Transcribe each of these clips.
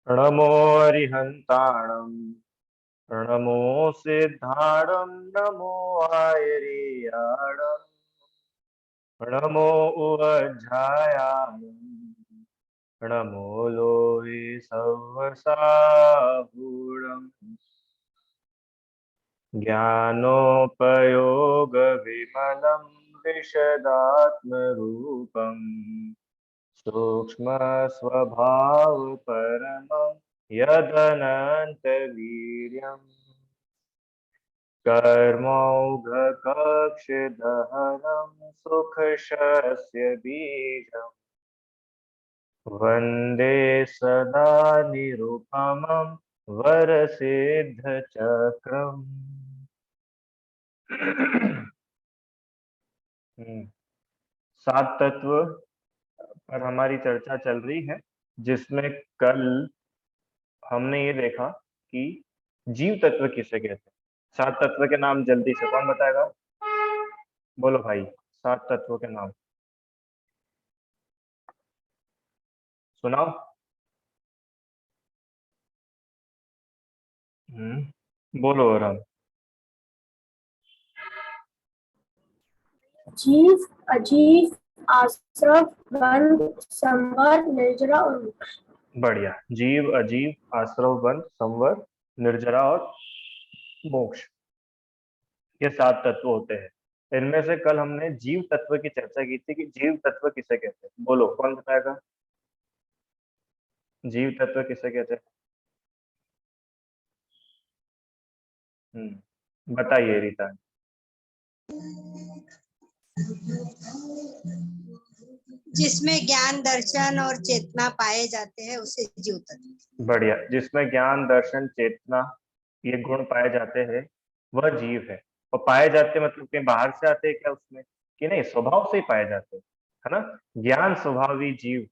प्रणमो हरिहन्ताणं प्रणमो सिद्धाणं नमो आयर्याणं प्रणमो उवज्झायामं प्रणमो लोहि सवसाहूणम् ज्ञानोपयोगविमलं विशदात्मरूपम् सूक्ष्मस्वभावपरमं यदनन्तवीर्यम् कर्मौघकक्षदहनं सुखशस्य बीजम् वन्दे सदा निरुपमं वरसिद्धचक्रम्। सात तत्व पर हमारी चर्चा चल रही है, जिसमें कल हमने ये देखा कि जीव तत्व किसे कहते हैं। सात तत्व के नाम जल्दी से कौन बताएगा? बोलो भाई, सात तत्वों के नाम सुनाओ। बोलो राम। जीव, अजीव, आश्रव, बंध, संवर, निर्जरा और मोक्ष। बढ़िया। जीव, अजीव, आश्रव, बंध, संवर, निर्जरा और मोक्ष, ये सात तत्व होते हैं। इनमें से कल हमने जीव तत्व की चर्चा की थी कि जीव तत्व किसे कहते हैं। बोलो कौन बताएगा? जीव तत्व किसे कहते हैं? बताइए रीता। जिसमें ज्ञान, दर्शन और चेतना पाए जाते हैं उसे जीव तत्व। बढ़िया। जिसमें ज्ञान, दर्शन, चेतना ये गुण पाए जाते हैं वह जीव है। और पाए जाते मतलब कहीं बाहर से आते हैं क्या उसमें? कि नहीं, स्वभाव से ही पाए जाते हैं, है ना। ज्ञान स्वभावी जीव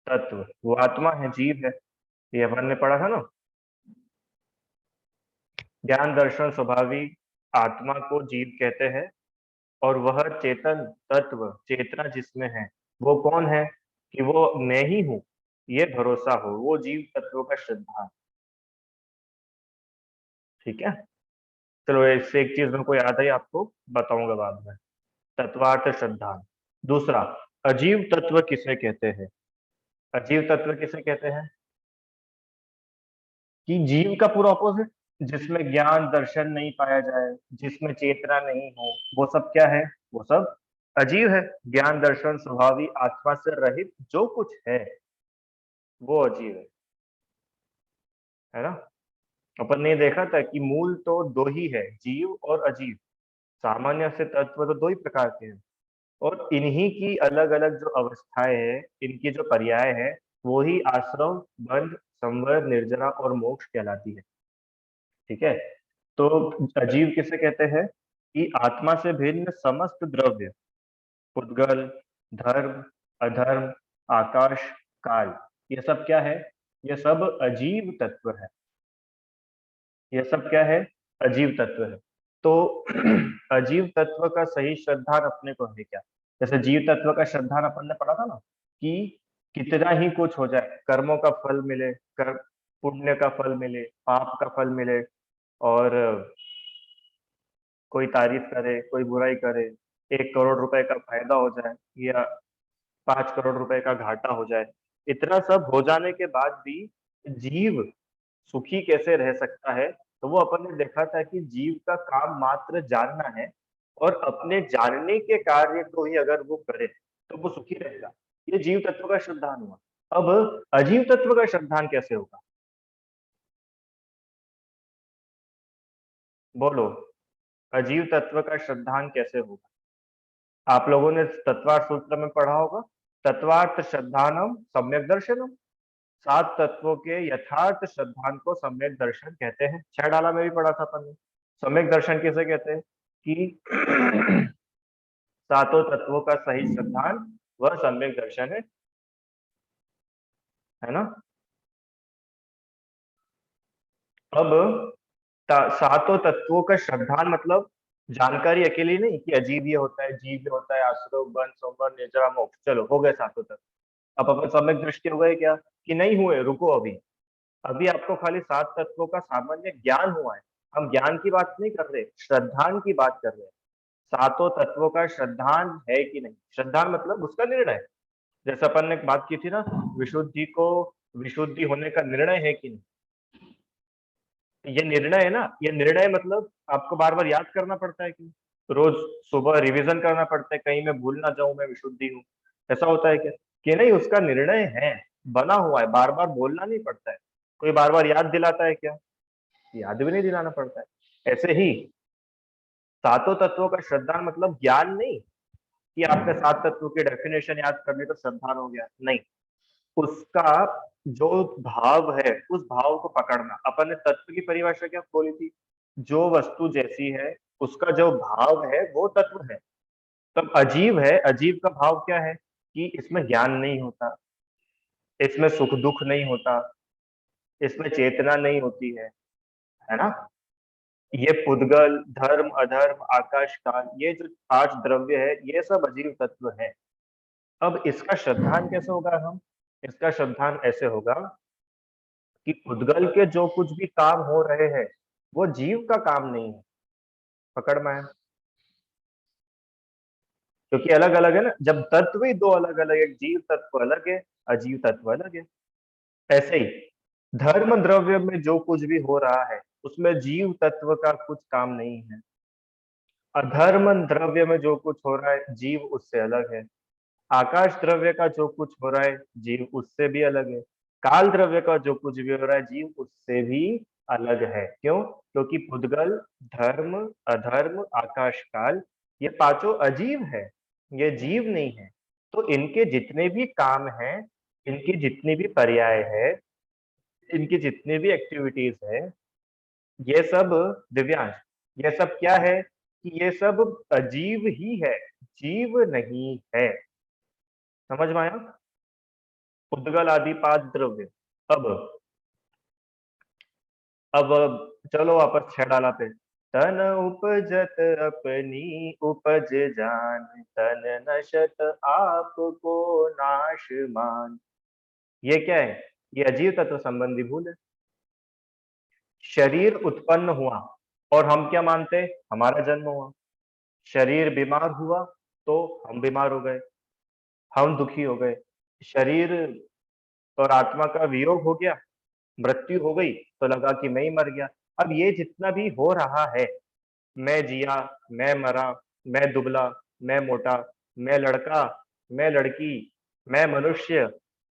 तत्व, वो आत्मा है, जीव है, ये अपन ने पढ़ा था ना। ज्ञान, दर्शन, स्वभावी आत्मा को जीव कहते हैं। और वह चेतन तत्व, चेतना जिसमें है, वो कौन है? कि वो मैं ही हूं, ये भरोसा हो, वो जीव तत्व का श्रद्धा। ठीक है, चलो इससे एक चीज मेरे को याद आई, आपको बताऊंगा बाद में। तत्वार्थ श्रद्धा। दूसरा, अजीव तत्व किसे कहते हैं? अजीव तत्व किसे कहते हैं? कि जीव का पूरा ऑपोजिट, जिसमें ज्ञान दर्शन नहीं पाया जाए, जिसमें चेतना नहीं हो, वो सब क्या है? वो सब अजीव है। ज्ञान दर्शन स्वभावी आत्मा से रहित जो कुछ है वो अजीव है ना। अपन ने देखा था कि मूल तो दो ही है, जीव और अजीव। सामान्य से तत्व तो दो ही प्रकार के हैं, और इन्हीं की अलग अलग जो अवस्थाएं हैं, इनकी जो पर्याय है, वो ही आश्रम, बंध, संवर, निर्जरा और मोक्ष कहलाती है। ठीक है, तो अजीव किसे कहते हैं? कि आत्मा से भिन्न समस्त द्रव्य, उद्गल, धर्म, अधर्म, आकाश, काल, ये सब क्या है? ये सब अजीव तत्व है। ये सब क्या है? अजीव तत्व है। तो अजीव तत्व का सही श्रद्धान अपने को है क्या? जैसे जीव तत्व का श्रद्धान अपन ने पढ़ा था ना, कि कितना ही कुछ हो जाए, कर्मों का फल मिले, कर पुण्य का फल मिले, पाप का फल मिले, और कोई तारीफ करे, कोई बुराई करे, 1 करोड़ रुपए का फायदा हो जाए या 5 करोड़ रुपए का घाटा हो जाए, इतना सब हो जाने के बाद भी जीव सुखी कैसे रह सकता है? तो वो अपन ने देखा था कि जीव का काम मात्र जानना है, और अपने जानने के कार्य को ही अगर वो करे तो वो सुखी रहेगा। ये जीव तत्व का श्रद्धान हुआ। अब अजीव तत्व का श्रद्धान कैसे होगा? बोलो, अजीव तत्व का श्रद्धान कैसे होगा? आप लोगों ने तत्वार्थ सूत्र में पढ़ा होगा, तत्वार्थ श्रद्धानम सम्यक दर्शनम। सात तत्वों के यथार्थ श्रद्धान को सम्यक दर्शन कहते हैं। 6 डाला में भी पढ़ा था अपन ने। सम्यक दर्शन किसे कहते हैं? कि सातों तत्वों का सही श्रद्धान वह सम्यक दर्शन है ना। अब सातों तत्वों का श्रद्धान मतलब जानकारी अकेली नहीं कि अजीब ये होता है, जीव ये होता है, आश्रव, बन, सोमवार, निर्जरा, मोक्ष, चलो हो गए सातों तत्व। अब अपन सम्यक दृष्टि हो गए क्या कि नहीं हुए? रुको, अभी अभी आपको खाली 7 तत्वों का सामान्य ज्ञान हुआ है। हम ज्ञान की बात नहीं कर रहे, श्रद्धान की बात कर रहे हैं। सातों तत्वों का श्रद्धान है कि नहीं? श्रद्धान मतलब उसका निर्णय। जैसे अपन ने बात की थी ना, विशुद्धि को विशुद्धि होने का निर्णय है कि नहीं? ये निर्णय है ना, ये निर्णय मतलब आपको बार बार याद करना पड़ता है कि रोज सुबह रिवीजन करना पड़ता है, कहीं मैं भूल ना जाऊं मैं विशुद्धि हूँ। ऐसा होता है क्या कि नहीं? उसका निर्णय है, बना हुआ है, बार बार बोलना नहीं पड़ता है। कोई बार बार याद दिलाता है क्या? याद भी नहीं दिलाना पड़ता है। ऐसे ही सातों तत्वों का श्रद्धान मतलब ज्ञान नहीं कि आपने 7 तत्वों की डेफिनेशन याद कर ली तो श्रद्धान हो गया, नहीं। उसका जो भाव है उस भाव को पकड़ना। अपन ने तत्व की परिभाषा क्या बोली थी? जो वस्तु जैसी है उसका जो भाव है वो तत्व है। तब अजीब है, अजीब का भाव क्या है कि इसमें ज्ञान नहीं होता, इसमें सुख दुख नहीं होता, इसमें चेतना नहीं होती है ना? ये पुद्गल, धर्म, अधर्म, आकाश, काल, ये जो 5 द्रव्य है ये सब अजीव तत्व है। अब इसका श्रद्धान कैसे होगा? हम इसका श्रद्धान ऐसे होगा कि पुद्गल के जो कुछ भी काम हो रहे हैं वो जीव का काम नहीं है। पकड़ में है? क्योंकि अलग अलग है ना, जब तत्व ही दो अलग अलग है, जीव तत्व अलग है, अजीव तत्व अलग है। ऐसे ही धर्म द्रव्य में जो कुछ भी हो रहा है उसमें जीव तत्व का कुछ काम नहीं है। अधर्म द्रव्य में जो कुछ हो रहा है जीव उससे अलग है। आकाश द्रव्य का जो कुछ हो रहा है जीव उससे भी अलग है। काल द्रव्य का जो कुछ भी हो रहा है जीव उससे भी अलग है। क्यों? क्योंकि पुद्गल, धर्म, अधर्म, आकाश, काल ये पांचों अजीव है, ये जीव नहीं है। तो इनके जितने भी काम हैं, इनकी जितनी भी पर्याय है, इनकी जितनी भी एक्टिविटीज है, ये सब दिव्यांश, ये सब क्या है कि ये सब अजीव ही है, जीव नहीं है। समझ में आया? उद्गल आदि 5 द्रव्य। अब अब चलो वापस 6 डाला पे। तन उपजत अपनी उपज जान, तन नशत आपको नाश मान। ये क्या है? ये अजीव तत्व संबंधी भूल है। शरीर उत्पन्न हुआ और हम क्या मानते? हमारा जन्म हुआ। शरीर बीमार हुआ तो हम बीमार हो गए, हम दुखी हो गए। शरीर और आत्मा का वियोग हो गया, मृत्यु हो गई तो लगा कि मैं ही मर गया। अब ये जितना भी हो रहा है, मैं जिया, मैं मरा, मैं दुबला, मैं मोटा, मैं लड़का, मैं लड़की, मैं मनुष्य,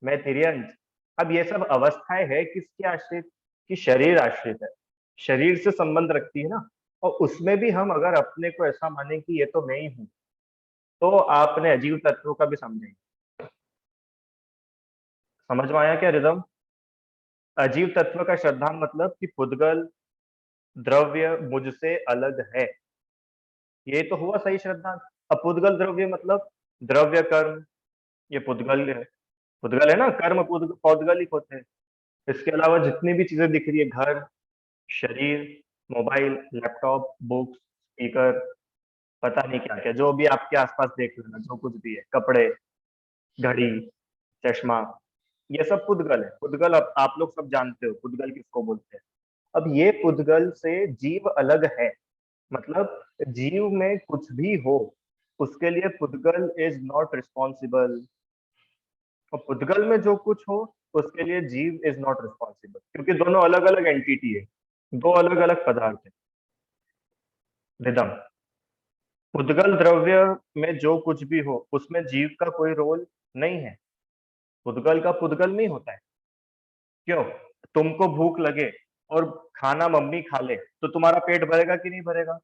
मैं तिर्यंत, अब ये सब अवस्थाएं है किसके आश्रित? कि शरीर आश्रित है, शरीर से संबंध रखती है ना। और उसमें भी हम अगर अपने को ऐसा माने कि ये तो मैं ही हूं, तो आपने अजीव तत्वों का भी समझेंगे। समझ में आया क्या रिदम? अजीव तत्व का श्रद्धान मतलब कि पुद्गल द्रव्य मुझसे अलग है, ये तो हुआ सही श्रद्धान। अब पुद्गल द्रव्य मतलब द्रव्य कर्म, ये पुद्गल है। पुद्गल है ना, कर्म पौद्गलिक होते हैं। इसके अलावा जितनी भी चीजें दिख रही है, घर, शरीर, मोबाइल, लैपटॉप, बुक्स, स्पीकर, पता नहीं क्या क्या, जो भी आपके आसपास देख लेना, जो कुछ भी है, कपड़े, घड़ी, चश्मा, ये सब पुद्गल है। पुद्गल आप लोग सब जानते हो पुद्गल किसको बोलते हैं। अब ये पुद्गल से जीव अलग है, मतलब जीव में कुछ भी हो उसके लिए पुद्गल इज नॉट रिस्पॉन्सिबल, और पुद्गल में जो कुछ हो उसके लिए जीव इज नॉट रिस्पॉन्सिबल, क्योंकि दोनों अलग अलग एंटिटी है, दो अलग अलग पदार्थ है। रिदम, पुद्गल द्रव्य में जो कुछ भी हो उसमें जीव का कोई रोल नहीं है। पुद्गल का पुद्गल नहीं होता है। क्यों? तुमको भूख लगे और खाना मम्मी खा ले तो तुम्हारा पेट भरेगा कि नहीं भरेगा?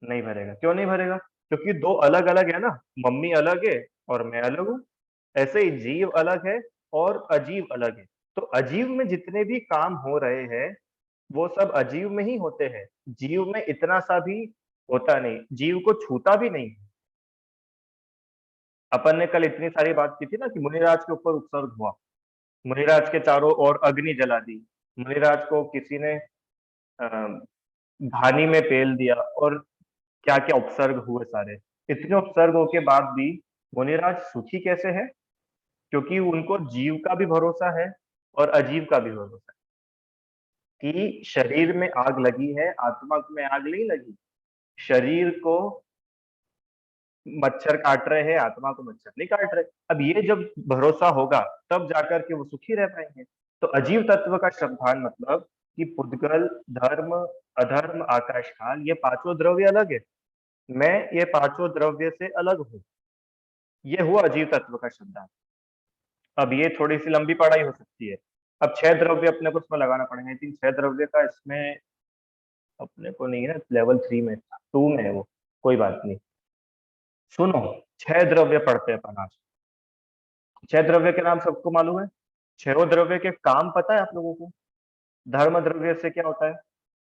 नहीं भरेगा। क्यों नहीं भरेगा? क्योंकि दो अलग अलग है ना, मम्मी अलग है और मैं अलग हूं। ऐसे ही जीव अलग है और अजीव अलग है। तो अजीव में जितने भी काम हो रहे हैं वो सब अजीव में ही होते हैं, जीव में इतना सा भी होता नहीं, जीव को छूता भी नहीं। अपन ने कल इतनी सारी बात की थी ना कि मुनिराज के ऊपर उत्सर्ग हुआ, मुनिराज के चारों ओर अग्नि जला दी, मुनिराज को किसी ने घानी में पेल दिया, और क्या क्या उपसर्ग हुए सारे। इतने उपसर्गों के बाद भी मुनिराज सुखी कैसे है? क्योंकि उनको जीव का भी भरोसा है और अजीव का भी भरोसा है कि शरीर में आग लगी है, आत्मा में आग नहीं लगी। शरीर को मच्छर काट रहे हैं, आत्मा को मच्छर नहीं काट रहे। अब ये जब भरोसा होगा तब जाकर के वो सुखी रह पाएंगे। तो अजीव तत्व का श्रद्धान मतलब कि पुद्गल, धर्म, अधर्म, आकाश काल, ये पांचों द्रव्य अलग है। मैं ये पांचों द्रव्य से अलग हूँ। ये हुआ अजीव तत्व का श्रद्धान। अब ये थोड़ी सी लंबी पढ़ाई हो सकती है। अब 6 द्रव्य अपने को इसमें लगाना पड़ेगा। आई थिंक 6 द्रव्य का इसमें अपने को नहीं है, लेवल 3 में, 2 में है वो, कोई बात नहीं। सुनो, 6 द्रव्य पढ़ते हैं अपन आज। 6 द्रव्य के नाम सबको मालूम है? 6 द्रव्य के काम पता है आप लोगों को? धर्म द्रव्य से क्या होता है?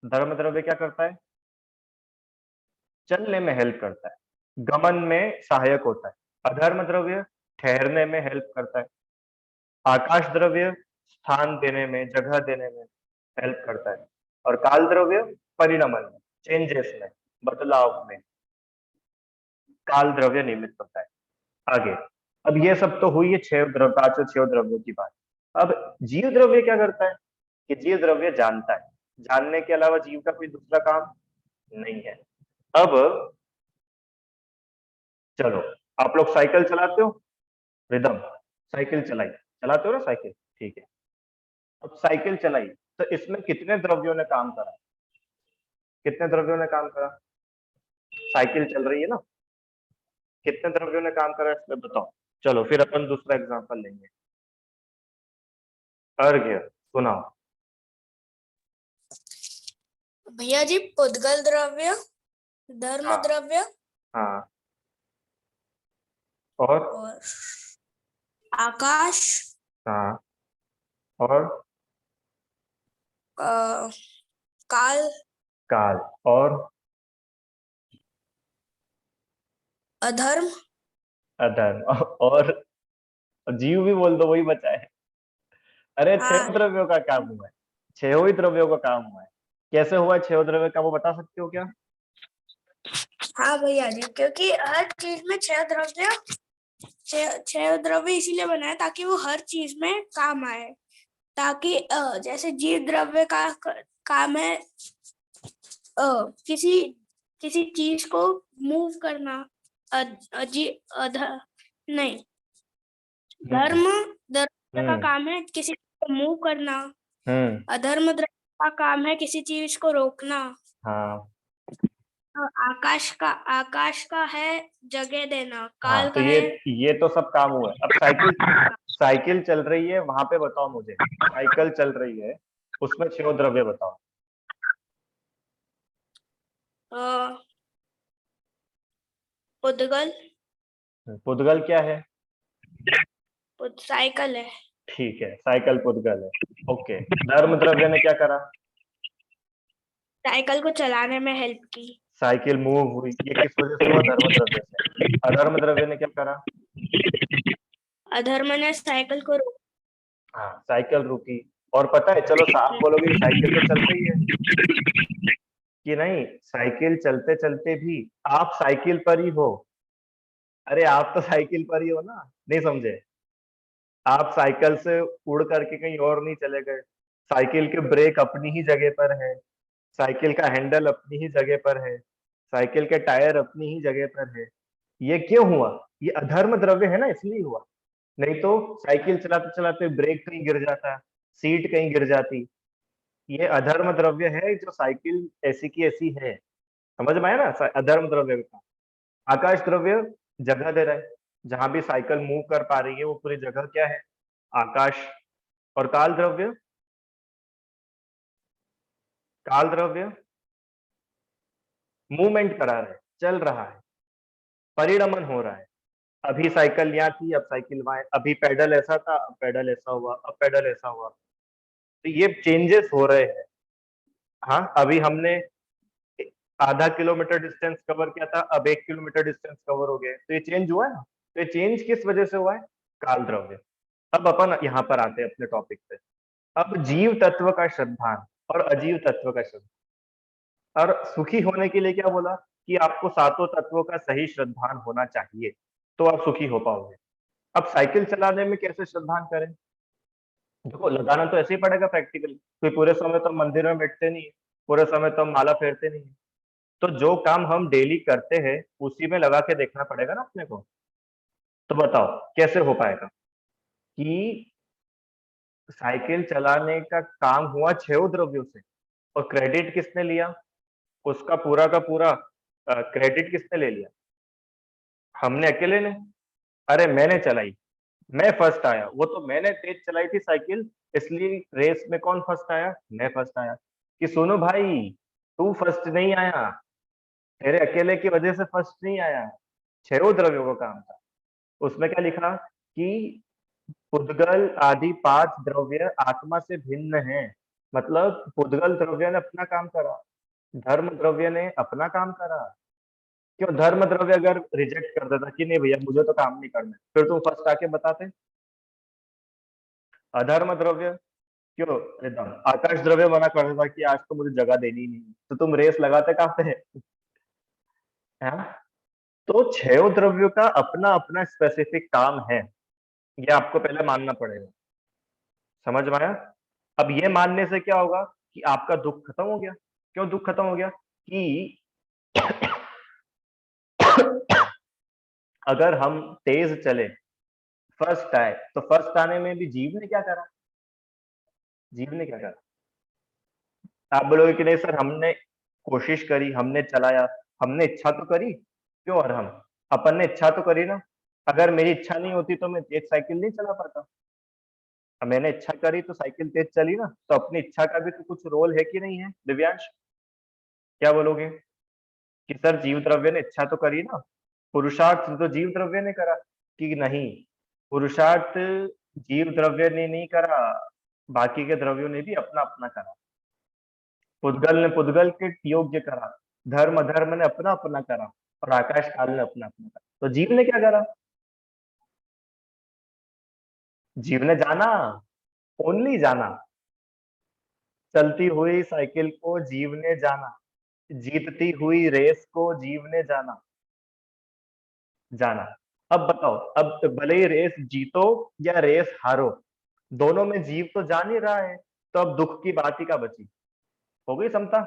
धर्म द्रव्य क्या करता है? चलने में हेल्प करता है, गमन में सहायक होता है। अधर्म द्रव्य ठहरने में हेल्प करता है। आकाश द्रव्य स्थान देने में, जगह देने में हेल्प करता है। और काल द्रव्य परिणमन में, चेंजेस में, बदलाव में काल द्रव्य निमित्त होता है। आगे, अब ये सब तो हुई है 6 द्रव्य, पांचों 6 द्रव्यों की बात। अब जीव द्रव्य क्या करता है? कि जीव द्रव्य जानता है। जानने के अलावा जीव का कोई दूसरा काम नहीं है। अब चलो, आप लोग साइकिल चलाते हो? रिदम, साइकिल चलाते हो ना साइकिल? ठीक है। अब साइकिल चलाई तो इसमें कितने द्रव्यों ने काम करा? कितने द्रव्यों ने काम करा? साइकिल चल रही है ना, कितने द्रव्यों ने काम करा इसमें बताओ। चलो फिर अपन दूसरा एग्जांपल लेंगे। अर्घ्य सुनाओ। भैया जी, पुद्गल द्रव्य, धर्म हाँ द्रव्य हाँ, और और आकाश, हाँ, और काल, काल, और अधर्म, अधर्म, और जीव भी बोल दो, वही बचा है। अरे 6 हाँ द्रव्यों का काम हुआ है, 6 ही द्रव्यों का काम हुआ है। कैसे हुआ 6 द्रव्य का, वो बता सकते हो क्या? हाँ भैया जी, क्योंकि हर चीज में छह द्रव्य इसीलिए बनाए ताकि वो हर चीज में काम आए। ताकि जैसे जीव द्रव्य का काम है किसी किसी चीज को मूव करना। अजी अध नहीं, हम्म धर्म द्रव्य का हम्म काम है किसी को मूव करना। हम्म, अधर्म द्रव्य का काम है किसी चीज को रोकना। हाँ और आकाश का है जगह देना। हाँ, काल तो का है ये तो सब काम हुआ है। अब साइकिल, साइकिल चल रही है वहां पे बताओ मुझे, साइकिल चल रही है उसमें 6 द्रव्य बताओ। अ, पुद्गल, पुद्गल क्या है? साइकिल है। ठीक है, साइकिल पुद्गल है। ओके, धर्म द्रव्य ने क्या करा? साइकिल को चलाने में हेल्प की। साइकिल मूव हुई, ये किस वजह से हुआ? धर्म द्रव्य से। अधर्म द्रव्य ने क्या करा? अधर्म ने साइकिल को हाँ, साइकिल रुकी। और पता है, चलो साफ बोलोगे कि साइकिल तो चल रही है, कि नहीं साइकिल चलते चलते भी आप साइकिल पर ही हो। अरे आप तो साइकिल पर ही हो ना, नहीं समझे? आप साइकिल से उड़ करके कहीं और नहीं चले गए। साइकिल के ब्रेक अपनी ही जगह पर है, साइकिल का हैंडल अपनी ही जगह पर है, साइकिल के टायर अपनी ही जगह पर है। ये क्यों हुआ? ये अधर्म द्रव्य है ना, इसलिए हुआ। नहीं तो साइकिल चलाते चलाते ब्रेक कहीं गिर जाता, सीट कहीं गिर जाती। ये अधर्म द्रव्य है जो साइकिल ऐसी की ऐसी है। समझ में आया ना अधर्म द्रव्य का? आकाश द्रव्य जगह दे रहा है, जहां भी साइकिल मूव कर पा रही है वो पूरी जगह क्या है? आकाश। और काल द्रव्य, काल द्रव्य मूवमेंट करा रहा है, चल रहा है, परिणमन हो रहा है। अभी साइकिल यहाँ थी, अब साइकिल वहां है। अभी पैडल ऐसा था, अब पैडल ऐसा हुआ, अब पैडल ऐसा हुआ। तो ये चेंजेस हो रहे हैं। हाँ, अभी हमने आधा किलोमीटर डिस्टेंस कवर किया था, अब 1 किलोमीटर डिस्टेंस कवर हो गया। तो ये चेंज हुआ है ना। तो ये चेंज किस वजह से हुआ है? काल द्रव्य। अब अपन यहाँ पर आते हैं अपने टॉपिक पे। अब जीव तत्व का श्रद्धान और अजीव तत्व का श्रद्धान। और सुखी होने के लिए क्या बोला? कि आपको सातों तत्वों का सही श्रद्धान होना चाहिए। तो आप सुखी हो पाओगे। अब साइकिल चलाने में कैसे श्रद्धान करें? देखो लगाना तो ऐसे ही पड़ेगा प्रैक्टिकली, क्योंकि पूरे समय तो हम मंदिर में बैठते नहीं है, पूरे समय तो हम माला फेरते नहीं है। तो जो काम हम डेली करते हैं उसी में लगा के देखना पड़ेगा ना अपने को। तो बताओ कैसे हो पाएगा कि साइकिल चलाने का काम हुआ 6 द्रव्यों से, और क्रेडिट किसने लिया? उसका पूरा का पूरा क्रेडिट किसने ले लिया? हमने अकेले ने? अरे मैंने चलाई, मैं फर्स्ट आया, वो तो मैंने तेज चलाई थी साइकिल, इसलिए रेस में कौन फर्स्ट आया? मैं फर्स्ट आया। कि सुनो भाई, तू फर्स्ट नहीं आया, तेरे अकेले की वजह से फर्स्ट नहीं आया, 6 द्रव्यों का काम था। उसमें क्या लिखा कि पुद्गल आदि 5 द्रव्य आत्मा से भिन्न है। मतलब पुद्गल द्रव्य ने अपना काम करा, धर्म द्रव्य ने अपना काम करा। क्यों? धर्म द्रव्य अगर रिजेक्ट कर देता कि नहीं भैया मुझे तो काम नहीं करना, फिर तुम फर्स्ट आके बताते। अधर्म द्रव्य क्यों एकदम आकाश द्रव्य मना कर देता कि आज तो मुझे जगह देनी ही नहीं, तो तुम रेस लगाते कहाँ पे? है ना? तो 6 द्रव्यों का अपना अपना स्पेसिफिक काम है, ये आपको पहले मानना पड़ेगा। समझ में आया? अब ये मानने से क्या होगा कि आपका दुख खत्म हो गया। क्यों दुख खत्म हो गया? कि अगर हम तेज चले, फर्स्ट आए, तो फर्स्ट आने में भी जीव ने क्या करा? जीव ने क्या करा? आप बोलोगे कि नहीं सर हमने कोशिश करी, हमने चलाया, हमने इच्छा तो करी। क्यों? और हम अपन ने इच्छा तो करी ना। अगर मेरी इच्छा नहीं होती तो मैं तेज साइकिल नहीं चला पाता। अब मैंने इच्छा करी तो साइकिल तेज चली ना। तो अपनी इच्छा का भी तो कुछ रोल है कि नहीं है दिव्यांश? क्या बोलोगे कि सर जीव द्रव्य ने इच्छा तो करी ना, पुरुषार्थ तो जीव द्रव्य ने करा? कि नहीं, पुरुषार्थ जीव द्रव्य ने नहीं करा, बाकी के द्रव्यों ने भी अपना अपना करा। पुद्गल ने पुद्गल के योग्य करा, धर्म अधर्म ने अपना अपना करा, और आकाश काल ने अपना अपना करा। तो जीव ने क्या करा? जीव ने जाना, ओनली जाना। चलती हुई साइकिल को जीव ने जाना, जीतती हुई रेस को जीव ने जाना। जाना। अब बताओ, अब भले ही रेस जीतो या रेस हारो, दोनों में जीव तो जान ही रहा है। तो अब दुख की बात ही क्या बची? हो गई समता।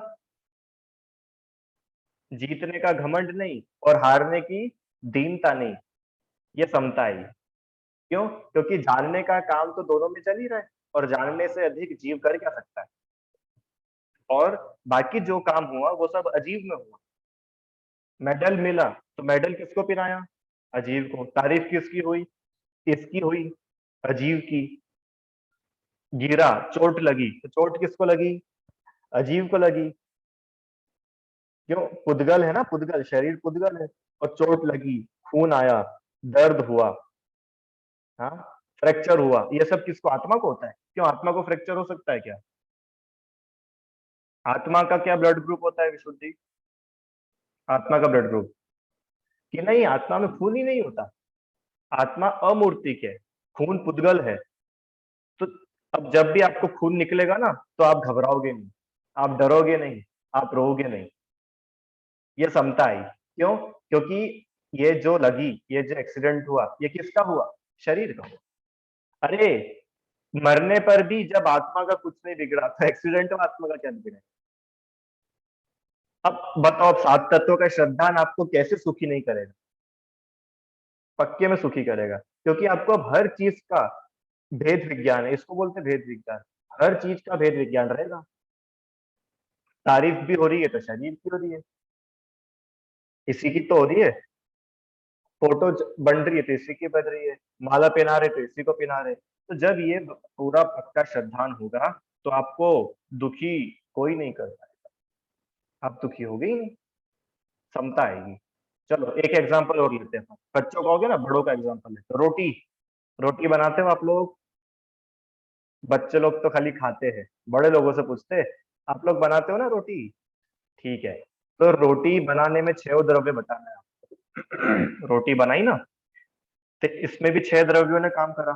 जीतने का घमंड नहीं और हारने की दीनता नहीं, ये समता है। क्यों? क्योंकि जानने का काम तो दोनों में चल ही रहा है, और जानने से अधिक जीव कर क्या सकता है? और बाकी जो काम हुआ वो सब अजीब में हुआ। मेडल मिला तो मेडल किसको पिराया? अजीब को। तारीफ किसकी हुई? इसकी हुई, अजीब की। गिरा, चोट लगी, तो चोट किसको लगी? अजीब को लगी। क्यों? पुद्गल है ना, पुद्गल शरीर पुद्गल है, और चोट लगी, खून आया, दर्द हुआ, हाँ, फ्रैक्चर हुआ, ये सब किसको? आत्मा को होता है। क्यों? आत्मा को फ्रैक्चर हो सकता है क्या? आत्मा का क्या ब्लड ग्रुप होता है विशुद्धि? आत्मा का ब्लड ग्रुप कि नहीं, आत्मा में खून ही नहीं होता। आत्मा अमूर्तिक है, खून पुद्गल है। तो अब जब भी आपको खून निकलेगा ना, तो आप घबराओगे नहीं, आप डरोगे नहीं, आप रोओगे नहीं। ये समता आई। क्यों? क्योंकि ये जो लगी, ये जो एक्सीडेंट हुआ, ये किसका हुआ? शरीर का हुआ। अरे मरने पर भी जब आत्मा का कुछ नहीं बिगड़ा, तो एक्सीडेंट में आत्मा का क्या बिगड़ा? अब बताओ, अब 7 तत्वों का श्रद्धान आपको कैसे सुखी नहीं करेगा? पक्के में सुखी करेगा, क्योंकि आपको अब हर चीज का भेद विज्ञान है, इसको बोलते हैं भेद विज्ञान। हर चीज का भेद विज्ञान रहेगा। तारीफ भी हो रही है तो शरीर की हो रही है, इसी की तो हो रही है। फोटो बन रही है तो इसी की बन रही है, माला पहना रहे तो इसी को पहना रहे। तो जब ये पूरा पक्का श्रद्धान होगा, तो आपको दुखी कोई नहीं कर पाएगा, आप दुखी हो गई नहीं, समता आएगी। चलो एक एग्जांपल और लेते हैं। बच्चों का हो गया ना, बड़ों का एग्जांपल लेते हैं। रोटी, रोटी बनाते हो आप लोग? बच्चे लोग तो खाली खाते हैं, बड़े लोगों से पूछते हैं, आप लोग बनाते हो ना रोटी? ठीक है, तो रोटी बनाने में 6 द्रव्य बताना है आपको। रोटी बनाई ना, तो इसमें भी 6 द्रव्यों ने काम करा।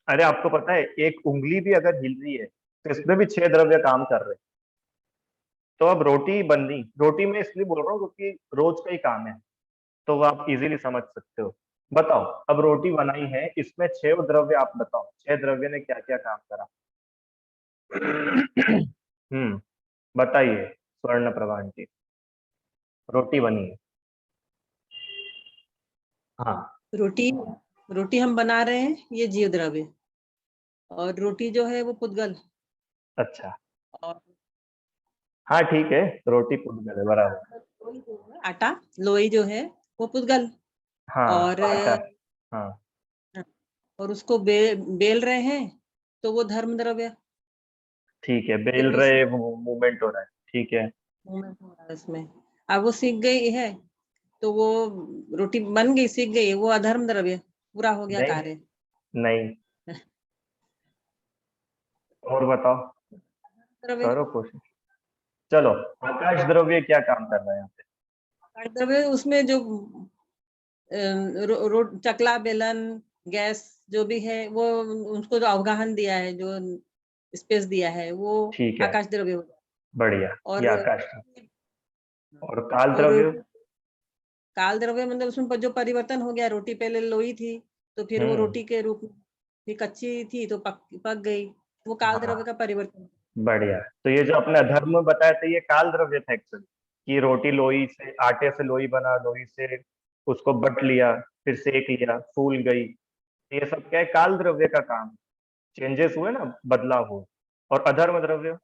अरे आपको पता है, एक उंगली भी अगर हिल रही है तो इसमें भी 6 द्रव्य काम कर रहे हैं। तो अब रोटी बन रही, रोटी में इसलिए बोल रहा हूँ क्योंकि रोज का ही काम है। तो वो आप इजीली समझ सकते हो। बताओ, अब रोटी बनाई है, इसमें 6 द्रव्य आप बताओ, 6 द्रव्य ने क्या क्या काम करा। बताइए स्वर्ण प्रभा आंटी। रोटी बनी है। हाँ। रोटी रोटी हम बना रहे हैं, ये जीव द्रव्य। और रोटी जो है वो पुद्गल। अच्छा, और हाँ ठीक है, रोटी पुद्गल है, बराबर। लोई जो है, आटा लोई जो है वो पुद्गल। हाँ, और आटा। हाँ और उसको बेल रहे हैं तो वो धर्म द्रव्य। ठीक है, फिर बेल वो रहे, मूवमेंट हो रहा है, ठीक है। मूवमेंट हो रहा है उसमें। अब वो सीख गई है तो वो रोटी बन गई, सीख गई, वो अधर्म द्रव्य, पूरा हो गया नहीं, कार्य। नहीं, और बताओ, द्रव्य करो कोशिश। चलो, आकाश द्रव्य क्या काम कर रहा है यहाँ पे। आकाश द्रव्य उसमें जो चकला बेलन गैस जो भी है वो, उसको जो अवगाहन दिया है, जो स्पेस दिया है, वो ठीक है, आकाश द्रव्य हो जाता बढ़िया, है। ये आकाश द्रव्य। और काल और द्रव्य। काल द्रव्य मतलब उसमें जो परिवर्तन हो गया, रोटी पहले लोई थी तो फिर वो हम्म। रोटी के रूप में, फिर कच्ची थी तो पक गई, वो काल द्रव्य हाँ, का परिवर्तन। बढ़िया। तो ये जो अपने अधर्म में बताया था, ये काल द्रव्य था एक्चुअली, कि रोटी लोई से, आटे से लोई बना, लोई से उसको बट लिया, फिर सेक लिया, फूल गई। ये सब क्या है, काल द्रव्य का काम। चेंजेस हुए ना, बदलाव हुए। और अधर्म द्रव्य।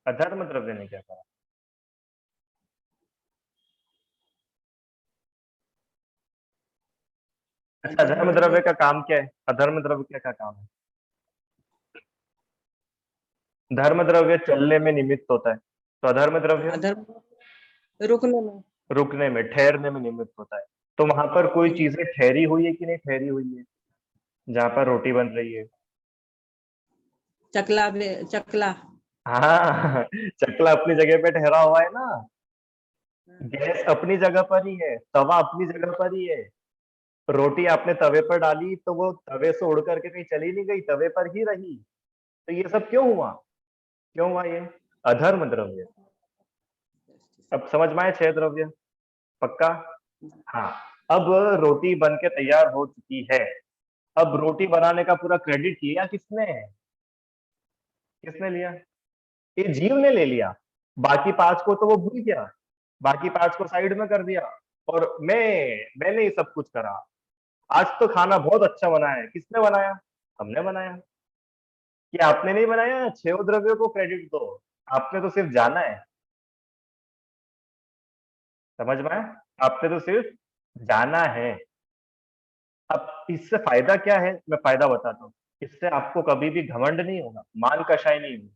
अधर्म द्रव्य ने क्या करा। अच्छा, अधर्म अधर्म द्रव्य द्रव्य का काम क्या है, अधर्म द्रव्य क्या का काम है। धर्म द्रव्य चलने में निमित्त होता है, तो अधर्म द्रव्य अधर्म रुकने में। रुकने में, ठहरने में निमित्त होता है। तो वहां पर कोई चीजें ठहरी हुई है कि नहीं ठहरी हुई है, जहां पर रोटी बन रही है। चकला हाँ, चकला अपनी जगह पे ठहरा हुआ है ना। गैस अपनी जगह पर ही है, तवा अपनी जगह पर ही है। रोटी आपने तवे पर डाली तो वो तवे से उड़ करके कहीं चली नहीं गई, तवे पर ही रही। तो ये सब क्यों हुआ, क्यों हुआ ये, अधर्म द्रव्य। अब समझ में आए 6 द्रव्य, पक्का। हाँ। अब रोटी बन के तैयार हो चुकी है। अब रोटी बनाने का पूरा क्रेडिट लिया किसने, किसने लिया, ये जीव ने ले लिया। बाकी 5 को तो वो भूल गया, बाकी 5 को साइड में कर दिया। और मैंने ये सब कुछ करा। आज तो खाना बहुत अच्छा बना है, किसने बनाया, हमने बनाया। कि आपने नहीं बनाया, 6 द्रव्यों को क्रेडिट दो, आपने तो सिर्फ जाना है। समझ में आया? आपने तो सिर्फ जाना है। अब इससे फायदा क्या है, मैं फायदा बताता हूँ। इससे आपको कभी भी घमंड नहीं होगा, मान कषाय नहीं होगी।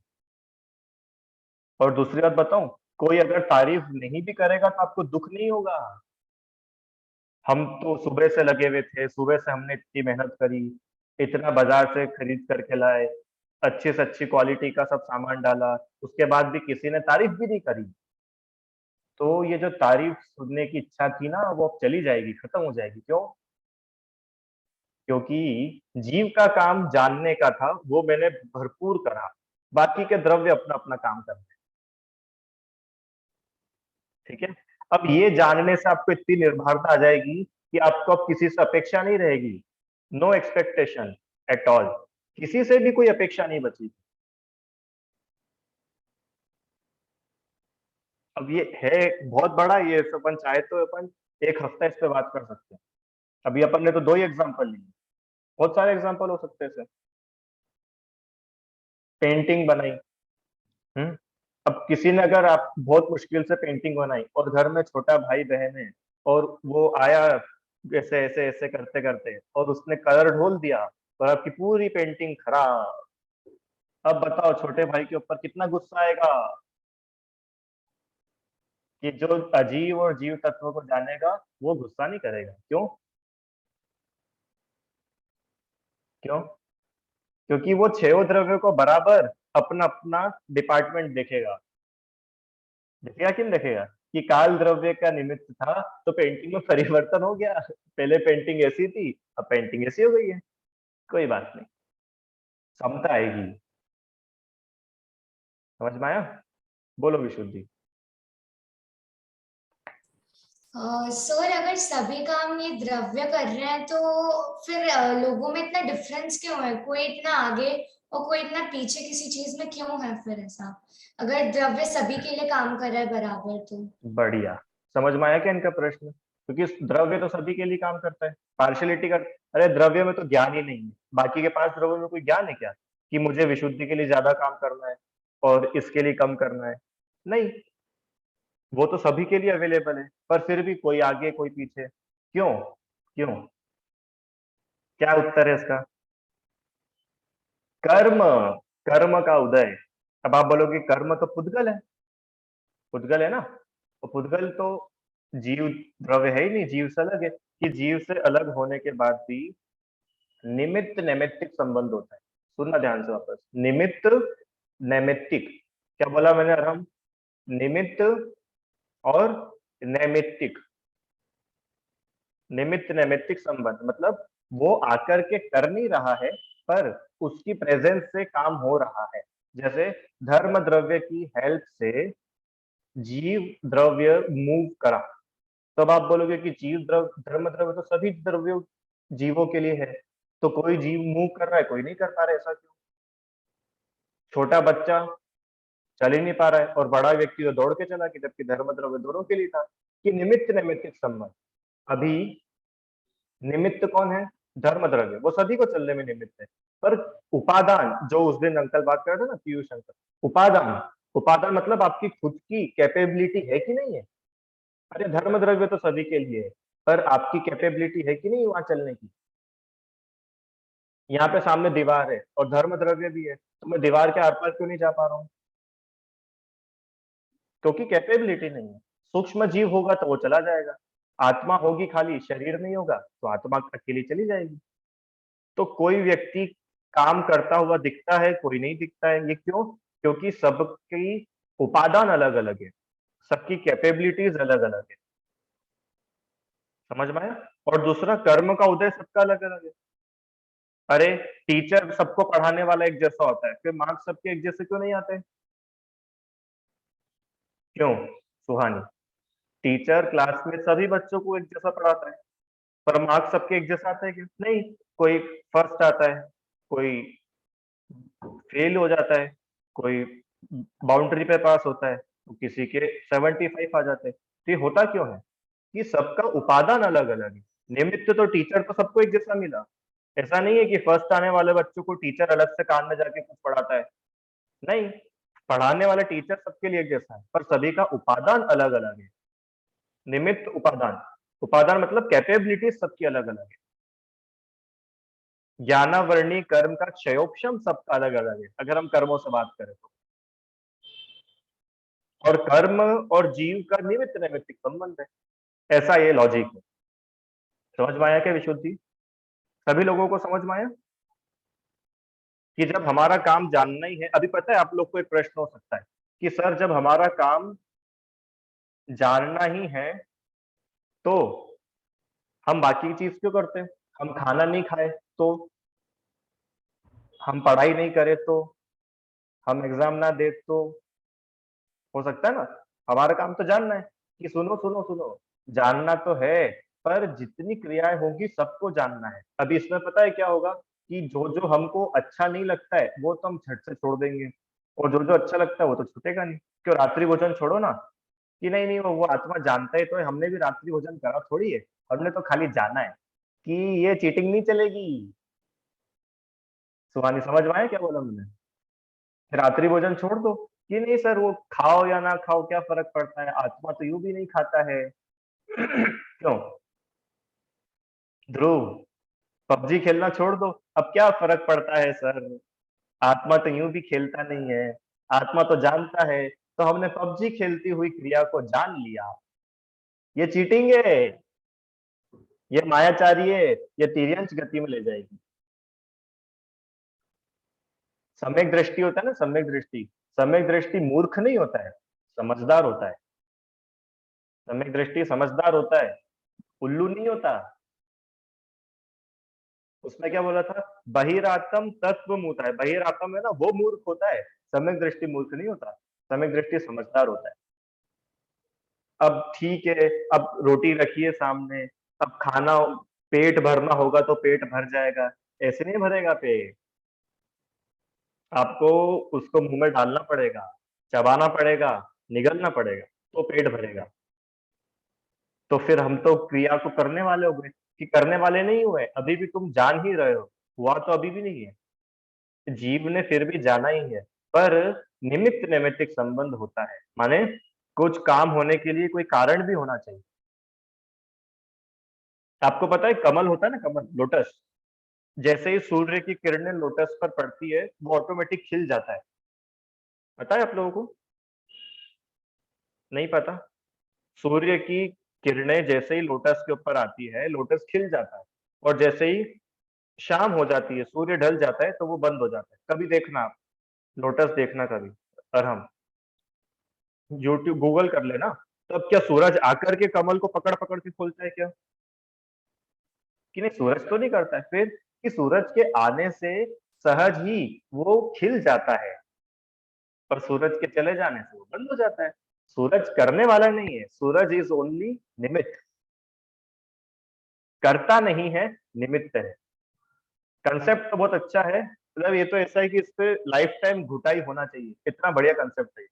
और दूसरी बात बताऊं, कोई अगर तारीफ नहीं भी करेगा तो आपको दुख नहीं होगा। हम तो सुबह से लगे हुए थे, सुबह से हमने इतनी मेहनत करी, इतना बाजार से खरीद करके लाए, अच्छे से अच्छी क्वालिटी का सब सामान डाला, उसके बाद भी किसी ने तारीफ भी नहीं करी। तो ये जो तारीफ सुनने की इच्छा थी ना, वो अब चली जाएगी, खत्म हो जाएगी। क्यों? क्योंकि जीव का काम जानने का था, वो मैंने भरपूर करा। बाकी के द्रव्य अपना अपना काम कर रहे हैं। ठीक है। अब ये जानने से आपको इतनी निर्भरता आ जाएगी कि आपको अब किसी से अपेक्षा नहीं रहेगी। नो एक्सपेक्टेशन एट ऑल, किसी से भी कोई अपेक्षा नहीं बची। अब ये है बहुत बड़ा, ये अपन चाहे तो अपन 1 हफ्ता इस पे बात कर सकते हैं। अभी अपन ने तो 2 ही एग्जांपल लिए, बहुत सारे एग्जांपल हो सकते हैं। पेंटिंग बनाई। हम्म। अब किसी ने अगर आप बहुत मुश्किल से पेंटिंग बनाई और घर में छोटा भाई बहन है, और वो आया ऐसे ऐसे ऐसे करते करते और उसने कलर ढोल दिया, और आपकी पूरी पेंटिंग खराब। अब बताओ छोटे भाई के ऊपर कितना गुस्सा आएगा। कि जो अजीव और जीव तत्व को जानेगा वो गुस्सा नहीं करेगा। क्यों? क्यों? क्योंकि वो 6 द्रव्यों को बराबर अपना अपना डिपार्टमेंट देखेगा। देखेगा कि नहीं देखेगा, कि काल द्रव्य का निमित्त था तो पेंटिंग में परिवर्तन हो गया, पहले पेंटिंग ऐसी थी, अब पेंटिंग ऐसी हो गई है। कोई बात नहीं, समता आएगी। समझ में आया? बोलो विशुद्धि। सर अगर सभी काम ये द्रव्य कर रहे हैं तो फिर लोगों में इतना डिफरेंस क्यों है? कोई इतना आगे और कोई इतना पीछे किसी चीज में क्यों है फिर ऐसा? अगर द्रव्य सभी के लिए काम कर रहा है बराबर तो। बढ़िया, समझ में आया क्या इनका प्रश्न? क्योंकि द्रव्य तो सभी के लिए काम करता है, पार्शियलिटी का। अरे द्रव्य में तो ज्ञान ही नहीं है, बाकी के 5 द्रव्यों में कोई ज्ञान है क्या कि मुझे विशुद्धि के लिए ज्यादा काम करना है और इसके लिए कम करना है? नहीं, वो तो सभी के लिए अवेलेबल है, पर फिर भी कोई आगे कोई पीछे, क्यों? क्यों? क्या उत्तर है इसका? कर्म, कर्म का उदय। अब आप बोलोगे कर्म तो पुद्गल है, पुद्गल है ना, तो पुद्गल तो जीव द्रव्य है ही नहीं, जीव से अलग है। कि जीव से अलग होने के बाद भी निमित्त नैमित्तिक संबंध होता है। सुनना ध्यान से वापस, निमित्त नैमित्तिक। क्या बोला मैंने अरहम? निमित्त और नैमित्तिक। निमित्त नैमित्तिक संबंध मतलब वो आकर के कर नहीं रहा है, पर उसकी प्रेजेंस से काम हो रहा है। जैसे धर्म द्रव्य की हेल्प से जीव द्रव्य मूव करा, तब आप बोलोगे कि जीव धर्म द्रव्य तो सभी द्रव्यों जीवों के लिए है, तो कोई जीव मूव कर रहा है, कोई नहीं कर पा रहा है, ऐसा क्यों? छोटा बच्चा चल ही नहीं पा रहा है और बड़ा व्यक्ति तो दौड़ के चला, कि जबकि धर्म द्रव्य दोनों के लिए था। कि निमित्त नैमित्तिक संबंध। अभी निमित्त कौन है? धर्म द्रव्य, वो सभी को चलने में निमित्त है। पर उपादान, जो उस दिन अंकल बात कर रहे थे ना, पीयूष अंकल, उपादान, उपादान मतलब आपकी खुद की कैपेबिलिटी है कि नहीं है? अरे धर्म द्रव्य तो सभी के लिए है, पर आपकी कैपेबिलिटी है कि नहीं वहां चलने की? यहाँ पे सामने दीवार है और धर्म द्रव्य भी है, तो मैं दीवार के आर पार क्यों नहीं जा पा रहा हूँ? क्योंकि कैपेबिलिटी नहीं है। सूक्ष्म जीव होगा तो वो चला जाएगा, आत्मा होगी खाली, शरीर नहीं होगा तो आत्मा अकेली चली जाएगी। तो कोई व्यक्ति काम करता हुआ दिखता है, कोई नहीं दिखता है, ये क्यों? क्योंकि सबकी उपादान अलग अलग है, सबकी कैपेबिलिटीज अलग अलग है। समझ में आया? और दूसरा, कर्म का उदय सबका अलग अलग है। अरे टीचर सबको पढ़ाने वाला एक जैसा होता है, फिर मार्क्स सबके एक जैसे क्यों नहीं आते? क्यों सुहानी? टीचर क्लास में सभी बच्चों को एक जैसा पढ़ाता है, पर मार्क्स सबके एक जैसा आता है क्या? नहीं, कोई फर्स्ट आता है, कोई फेल हो जाता है, कोई बाउंड्री पे पास होता है, तो किसी के 75 आ जाते हैं। तो ये होता क्यों है? कि सबका उपादान अलग अलग है। निमित्त तो टीचर तो सबको एक जैसा मिला, ऐसा नहीं है कि फर्स्ट आने वाले बच्चों को टीचर अलग से कान में जाके कुछ पढ़ाता है। नहीं, पढ़ाने वाला टीचर सबके लिए एक जैसा है, पर सभी का उपादान अलग अलग है। निमित्त उपादान, उपादान मतलब कैपेबिलिटी सबकी अलग अलग है। ज्ञानावर्णी कर्म का क्षयोपशम सबका अलग अलग है, अगर हम कर्मों से बात करें तो। और कर्म और जीव का निमित्त नैमित्तिक संबंध है, ऐसा ये लॉजिक है। समझ में आया क्या विशुद्धि? सभी लोगों को समझ में आया कि जब हमारा काम जानना ही है। अभी पता है आप लोग को एक प्रश्न हो सकता है कि सर जब हमारा काम जानना ही है तो हम बाकी की चीज क्यों करते हैं? हम खाना नहीं खाए तो, हम पढ़ाई नहीं करे तो, हम एग्जाम ना दे तो, हो सकता है ना। हमारा काम तो जानना है कि सुनो सुनो सुनो, जानना तो है, पर जितनी क्रियाएं होंगी सबको जानना है। अभी इसमें पता है क्या होगा कि जो जो हमको अच्छा नहीं लगता है वो तो हम झट से छोड़ देंगे, और जो जो अच्छा लगता है वो तो छूटेगा नहीं। क्यों? रात्रि भोजन छोड़ो ना, कि नहीं नहीं वो आत्मा जानता ही तो है, हमने भी रात्रि भोजन करा थोड़ी है, हमने तो खाली जाना है कि ये चीटिंग नहीं चलेगी। सुहानी समझ में आया क्या बोला मैंने? रात्रि भोजन छोड़ दो, कि नहीं सर वो खाओ या ना खाओ क्या फर्क पड़ता है, आत्मा तो यूं भी नहीं खाता है। क्यों? ध्रुव, पबजी खेलना छोड़ दो, अब क्या फर्क पड़ता है सर, आत्मा तो यूं भी खेलता नहीं है, आत्मा तो जानता है। तो हमने पबजी खेलती हुई क्रिया को जान लिया, ये चीटिंग है, ये मायाचारी है, ये तिर्यंच गति में ले जाएगी। सम्यक दृष्टि होता है ना, सम्यक दृष्टि, सम्यक दृष्टि मूर्ख नहीं होता है, समझदार होता है। सम्यक दृष्टि समझदार होता है, उल्लू नहीं होता। उसमें क्या बोला था? बहिरातम तत्व होता है, बहिरातम है ना वो मूर्ख होता है, सम्यक दृष्टि मूर्ख नहीं होता। सम्यक दृष्टि समझदार होता है। अब ठीक है, अब रोटी रखिए सामने, अब खाना पेट भरना होगा तो पेट भर जाएगा, ऐसे नहीं भरेगा पेट। आपको उसको मुंह में डालना पड़ेगा, चबाना पड़ेगा, निगलना पड़ेगा, तो पेट भरेगा। तो फिर हम तो क्रिया को करने वाले हो गए, कि करने वाले नहीं हुए, अभी भी तुम जान ही रहे हो, हुआ तो अभी भी नहीं है। जीव ने फिर भी जाना ही है, पर निमित्त नैमित्तिक संबंध होता है, माने कुछ काम होने के लिए कोई कारण भी होना चाहिए। आपको पता है कमल होता है ना, कमल, लोटस, जैसे ही सूर्य की किरणें लोटस पर पड़ती है वो ऑटोमेटिक खिल जाता है। पता है आप लोगों को? नहीं पता? सूर्य की किरणें जैसे ही लोटस के ऊपर आती है, लोटस खिल जाता है, और जैसे ही शाम हो जाती है, सूर्य ढल जाता है, तो वो बंद हो जाता है। कभी देखना आप, लोटस देखना कभी, और हम यूट्यूब गूगल कर लेना। तो अब क्या सूरज आकर के कमल को पकड़ पकड़ के खोलता है क्या? कि नहीं, सूरज तो नहीं करता है। फिर कि सूरज के आने से सहज ही वो खिल जाता है, पर सूरज के चले जाने से वो बंद हो जाता है। सूरज करने वाला नहीं है, सूरज इज ओनली निमित्त, करता नहीं है, निमित्त है। कंसेप्ट तो बहुत अच्छा है, मतलब ये तो ऐसा है कि इस पे लाइफ टाइम घुटाई होना चाहिए, इतना बढ़िया कंसेप्ट है।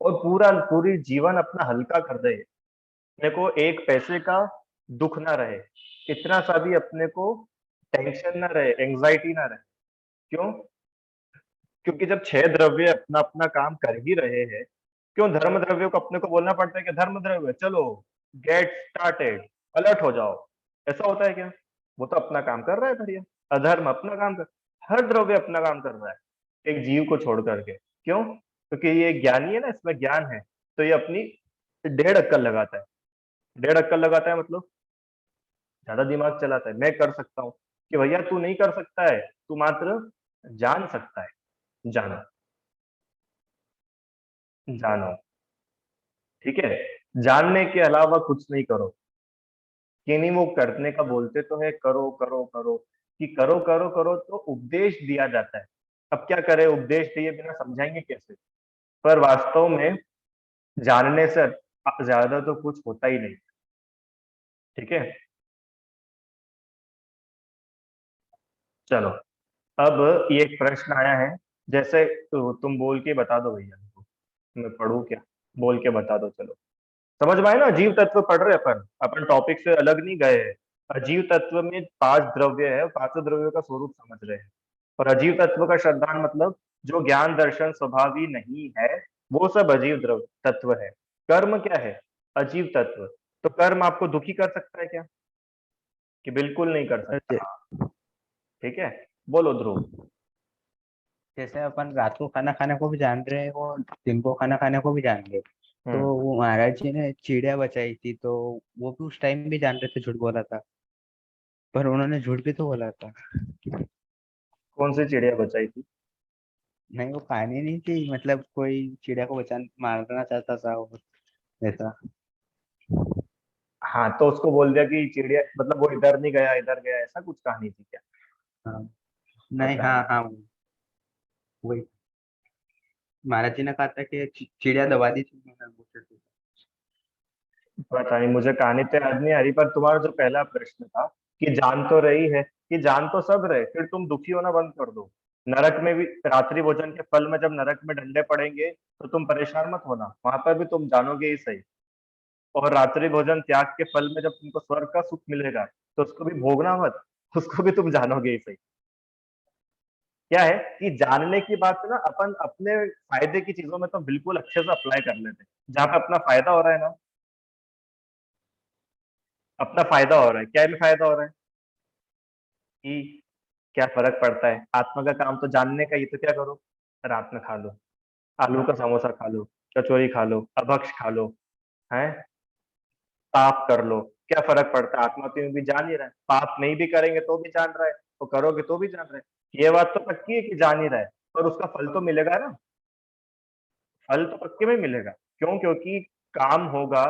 और पूरी जीवन अपना हल्का कर दे, अपने को एक पैसे का दुख ना रहे, इतना सा भी अपने को टेंशन ना रहे, एंजाइटी ना रहे। क्यों? क्योंकि जब 6 द्रव्य अपना अपना काम कर ही रहे हैं, क्यों धर्म द्रव्यों को अपने को बोलना पड़ता है कि धर्म द्रव्य चलो गेट स्टार्टेड, अलर्ट हो जाओ? ऐसा होता है क्या? वो तो अपना काम कर रहा है बढ़िया, अधर्म अपना काम कर, हर द्रव्य अपना काम कर रहा है एक जीव को छोड़ करके। क्यों? क्योंकि ये ज्ञानी है ना, इसमें ज्ञान है, तो ये अपनी 1.5 अक्कल लगाता है। 1.5 अक्कल लगाता है मतलब ज्यादा दिमाग चलाता है। मैं कर सकता हूँ, कि भैया तू नहीं कर सकता है, तू मात्र जान सकता है। जानो, जानो, ठीक है? जानने के अलावा कुछ नहीं करो। कि नहीं, वो करने का बोलते तो है, करो करो करो, कि करो करो करो, तो उपदेश दिया जाता है। अब क्या करें, उपदेश दिए बिना समझाएंगे कैसे? पर वास्तव में जानने से ज्यादा तो कुछ होता ही नहीं, ठीक है? चलो, अब ये एक प्रश्न आया है, जैसे तो तुम बोल के बता दो भैया, मैं पढ़ूं क्या? बोल के बता दो, चलो। समझ में आए ना, अजीव तत्व पढ़ रहे अपन, अपन टॉपिक से अलग नहीं गए हैं। अजीव तत्व में 5 द्रव्य है, 5 द्रव्यों का स्वरूप समझ रहे हैं। और अजीव तत्व का श्रद्धान मतलब जो ज्ञान दर्शन स्वभावी नहीं है, वो सब अजीव द्रव्य तत्व है। कर्म क्या है? अजीव तत्व। तो कर्म आपको दुखी कर सकता है क्या? कि बिल्कुल नहीं कर सकता? ठीक है, बोलो ध्रुव। जैसे अपन रात को खाना खाने को भी जान रहे हैं और दिन को खाना खाने को भी जान रहे हैं। तो वो महाराज जी ने चिड़िया बचाई थी, तो वो भी उस टाइम भी जान रहे थे, झूठ बोला था, पर उन्होंने झूठ भी तो बोला था। कौन सी चिड़िया बचाई थी? नहीं, वो कहानी नहीं थी, मतलब कोई चिड़िया को बचा मारना चाहता था और ऐसा। हाँ, तो उसको बोल दिया कि चिड़िया, मतलब वो इधर नहीं गया इधर गया, ऐसा कुछ कहानी थी क्या? हाँ, नहीं, पता हाँ नहीं, हाँ, वही महाराज जी ने कहा था कि चिड़िया दबा दी थी उन्होंने अंगूठे से। पता नहीं, मुझे कहानी तो याद नहीं आ रही। पर तुम्हारा जो पहला प्रश्न था कि जान तो रही है, कि जान तो सब रहे, फिर तुम दुखी होना बंद कर दो। नरक में भी रात्रि भोजन के फल में जब नरक में डंडे पड़ेंगे तो तुम परेशान मत होना, वहां पर भी तुम जानोगे ही सही। और रात्रि भोजन त्याग के फल में जब तुमको स्वर्ग का सुख मिलेगा, तो उसको भी भोगना मत, उसको भी तुम जानोगे ही सही। क्या है कि जानने की बात ना, अपन अपने फायदे की चीजों में तो बिल्कुल अच्छे से अप्लाई कर लेते हैं। जहां पे अपना फायदा हो रहा है ना, अपना फायदा हो रहा है, क्या भी फायदा हो रहा है कि क्या फर्क पड़ता है, आत्मा का काम तो जानने का ही, तो क्या करो, रात में खा लो, आलू का समोसा खा लो, कचौरी खा लो, अभक्ष खा लो, हैं, पाप कर लो, क्या फर्क पड़ता है, आत्मा तो भी जान ही रहा है। पाप नहीं भी करेंगे तो भी जान रहा है, तो करोगे तो भी जान रहा है। ये बात तो पक्की है कि जान ही रहा है, पर उसका फल तो मिलेगा ना, फल तो पक्के में मिलेगा। क्यों? क्योंकि काम होगा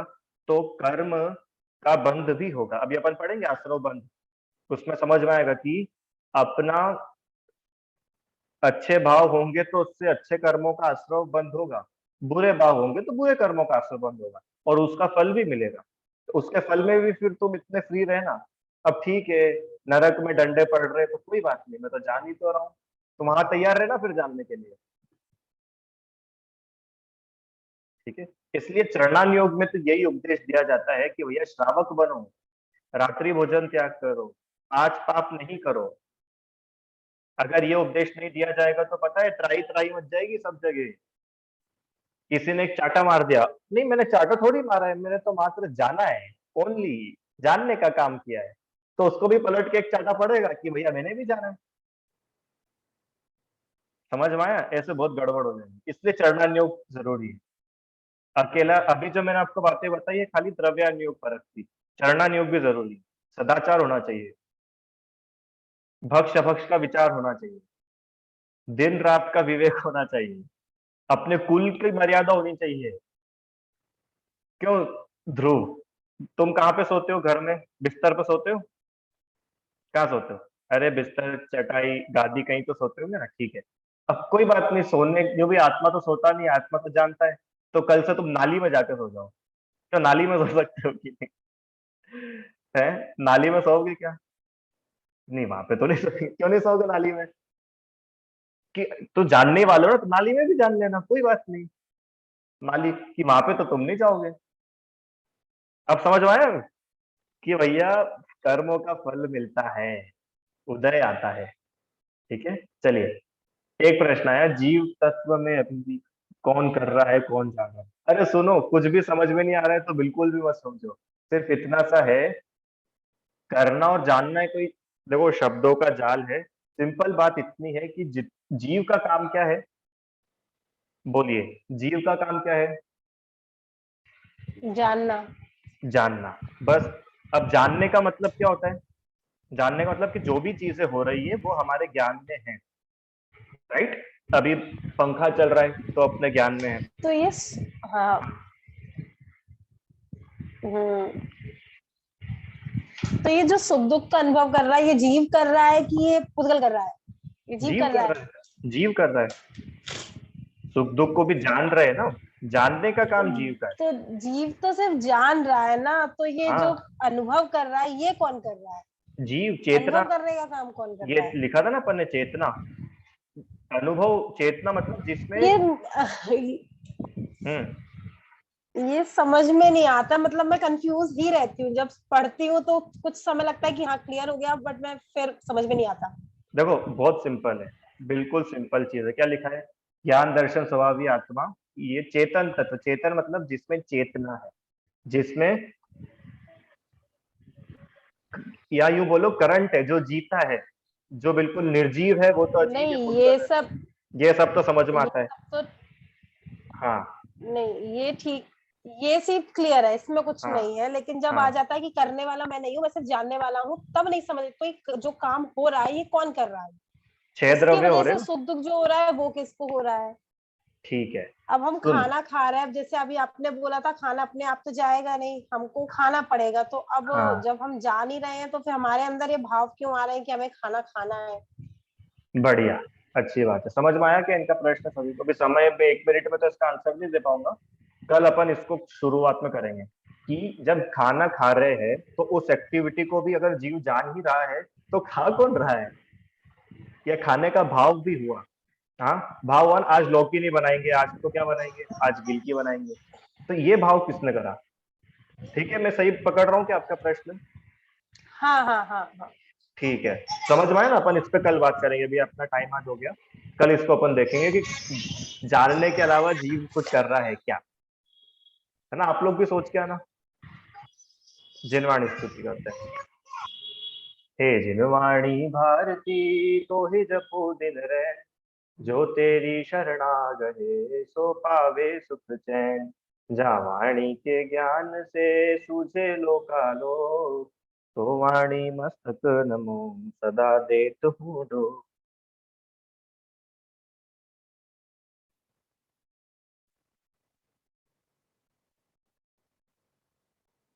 तो कर्म का बंध भी होगा। अभी अपन पढ़ेंगे आश्रव बंध, उसमें समझ में आएगा कि अपना अच्छे भाव होंगे तो उससे अच्छे कर्मों का आश्रव बंद होगा, बुरे भाव होंगे तो बुरे कर्मों का आश्रय होगा और उसका फल भी मिलेगा। तो उसके फल में भी फिर तुम इतने फ्री रहना। अब ठीक है, नरक में डंडे पड़ रहे तो कोई बात नहीं, मैं तो जान ही तो रहा हूँ, तुम वहां तैयार रहना फिर जानने के लिए। ठीक है, इसलिए चरणान योग में तो यही उपदेश दिया जाता है कि भैया श्रावक बनो, रात्रि भोजन त्याग करो, आज पाप नहीं करो। अगर ये उपदेश नहीं दिया जाएगा तो पता है त्राही त्राही मच जाएगी सब जगह। किसी ने एक चाटा मार दिया, नहीं मैंने चाटा थोड़ी मारा है, मैंने तो मात्र जाना है, ओनली जानने का काम किया है, तो उसको भी पलट के एक चाटा पड़ेगा कि भैया मैंने भी जाना है। समझ में आया? ऐसे बहुत गड़बड़ हो जाएगी, इसलिए चरणान योग जरूरी है। अकेला अभी जो मैंने आपको बातें बताई है खाली द्रव्यान योग परक थी, चरणान योग भी जरूरी है। सदाचार होना चाहिए, भक्ष अभक्ष का विचार होना चाहिए, दिन रात का विवेक होना चाहिए, अपने कुल की मर्यादा होनी चाहिए। क्यों ध्रुव, तुम कहाँ पे सोते हो? घर में बिस्तर पे सोते हो? कहाँ सोते हो? अरे बिस्तर चटाई गादी कहीं तो सोते होंगे ना, ठीक है। अब कोई बात नहीं, सोने जो भी आत्मा तो सोता नहीं, आत्मा तो जानता है, तो कल से तुम नाली में जाके सो जाओ। तो नाली में सो सकते हो कि नहीं? है, नाली में सोओगे क्या? नहीं वहां पे तो नहीं सोओगे, क्यों नहीं सोओगे नाली में? कि तो जानने वाले हो ना, तो नाली में भी जान लेना, कोई बात नहीं। नाली कि वहां पे तो तुम नहीं जाओगे। अब समझ में आया कि भैया कर्मों का फल मिलता है, उदय आता है। ठीक है, चलिए एक प्रश्न आया, जीव तत्व में अभी भी कौन कर रहा है कौन जान रहा है? अरे सुनो, कुछ भी समझ में नहीं आ रहा है तो बिल्कुल भी मत समझो, सिर्फ इतना सा है, करना और जानना है कोई, देखो शब्दों का जाल है। सिंपल बात इतनी है कि जीव का काम क्या है? बोलिए, जीव का काम क्या है? जानना। जानना, बस। अब जानने का मतलब क्या होता है? जानने का मतलब कि जो भी चीजें हो रही है वो हमारे ज्ञान में है, राइट? अभी पंखा चल रहा है तो अपने ज्ञान में है। तो ये हाँ। तो ये जो सुख दुख का अनुभव कर रहा है, ये जीव कर रहा है कि ये पुद्गल कर रहा है? ये जीव कर रहा है। जीव कर रहा है, सुख दुख को भी जान रहे हैं ना, जानने का काम जीव का है। तो जीव तो सिर्फ जान रहा है ना, तो ये हाँ, जो अनुभव कर रहा है ये कौन कर रहा है? जीव चेतना, अनुभव करने का काम कौन कर ये रहा है? लिखा था ना अपन ने, चेतना। अनुभव चेतना मतलब जिसमें ये समझ में नहीं आता, मतलब मैं कंफ्यूज ही रहती हूँ जब पढ़ती हूँ, तो कुछ समय लगता है कि हाँ क्लियर हो गया, बट मैं फिर समझ में नहीं आता। देखो बहुत सिंपल है, बिल्कुल सिंपल चीज है। क्या लिखा है? ज्ञान दर्शन स्वभावी आत्मा, ये चेतन तत्व, चेतन मतलब जिसमें चेतना है, जिसमें, या यूं बोलो करंट है, जो जीता है, जो बिल्कुल निर्जीव है वो तो अजीव या नहीं पुद्गल है। ये सब तो समझ में आता है। तो हाँ नहीं, ये ठीक, ये सिर्फ क्लियर है, इसमें कुछ हाँ नहीं है। लेकिन जब हाँ, आ जाता है कि करने वाला मैं नहीं हूँ, मैं सिर्फ जानने वाला हूँ, तब नहीं समझ कोई जो काम हो रहा है ये कौन कर रहा है, छह इसकी द्रव्य हो वजह रहे से हैं ना। सुख दुख जो हो रहा है वो किसको हो रहा है? ठीक है, अब हम सुन, खाना खा रहे हैं, अब जैसे अभी आपने बोला था खाना अपने आप तो जाएगा नहीं, हमको खाना पड़ेगा, तो अब हाँ जब हम जान ही रहे हैं तो फिर हमारे अंदर ये भाव क्यों आ रहे हैं कि हमें खाना खाना है? बढ़िया, अच्छी बात है। समझ में आया कि इनका प्रश्न? सभी को भी समय पे 1 मिनट में तो इसका आंसर नहीं दे पाऊंगा, कल अपन इसको शुरुआत में करेंगे कि जब खाना खा रहे हैं तो उस एक्टिविटी को भी अगर जीव जान ही रहा है तो खा कौन रहा है? या खाने का भाव भी हुआ। हाँ, भाववान, आज लौकी नहीं बनाएंगे, आज तो क्या बनाएंगे, आज गिलकी बनाएंगे, तो ये भाव किसने करा? ठीक है, मैं सही पकड़ रहा हूँ कि आपका प्रश्न? हाँ हाँ हाँ हाँ। ठीक है, समझ में आया ना? अपन इस पे कल बात करेंगे, अभी अपना टाइम आज हो गया, कल इसको अपन देखेंगे कि जानने के अलावा जीव कुछ कर रहा है क्या, है ना? आप लोग भी सोच के आना। जिनवाणी स्तुति करते हैं। हे जिनवाणी भारती, तो ही जपो दिन रैन, जो तेरी शरणा गए सो पावे सुख चैन। जा वाणी के ज्ञान से सूझे लोकालोक, तो वाणी मस्तक नमो सदा देत हूँ डोक।